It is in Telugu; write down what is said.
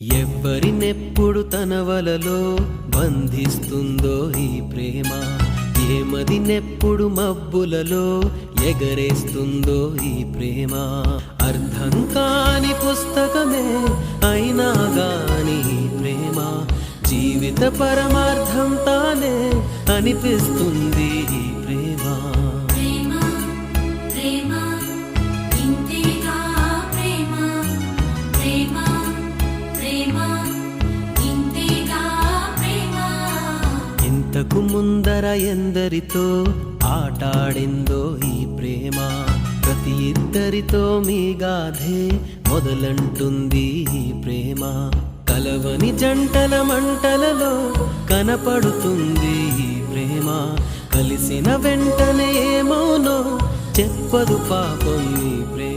ఎవ్వరినెప్పుడు తన వలలో బంధిస్తుందో ఈ ప్రేమ, ఏమదినెప్పుడు మబ్బులలో ఎగరేస్తుందో ఈ ప్రేమ. అర్థం కాని పుస్తకమే అయినా గాని ఈ ప్రేమ జీవిత పరమార్థం తానే అనిపిస్తుంది ఈ ప్రేమ. ఇంతకు ముందర ఎందరితో ఆటాడిందో ఈ ప్రేమ, ప్రతి ఇద్దరితో మీ గాథే మొదలంటుంది ఈ ప్రేమ. కలవని జంటల మంటలలో కనపడుతుంది ఈ ప్రేమ, కలిసిన వెంటనే ఏమోనో చెప్పదు పాపం ఈ ప్రేమ.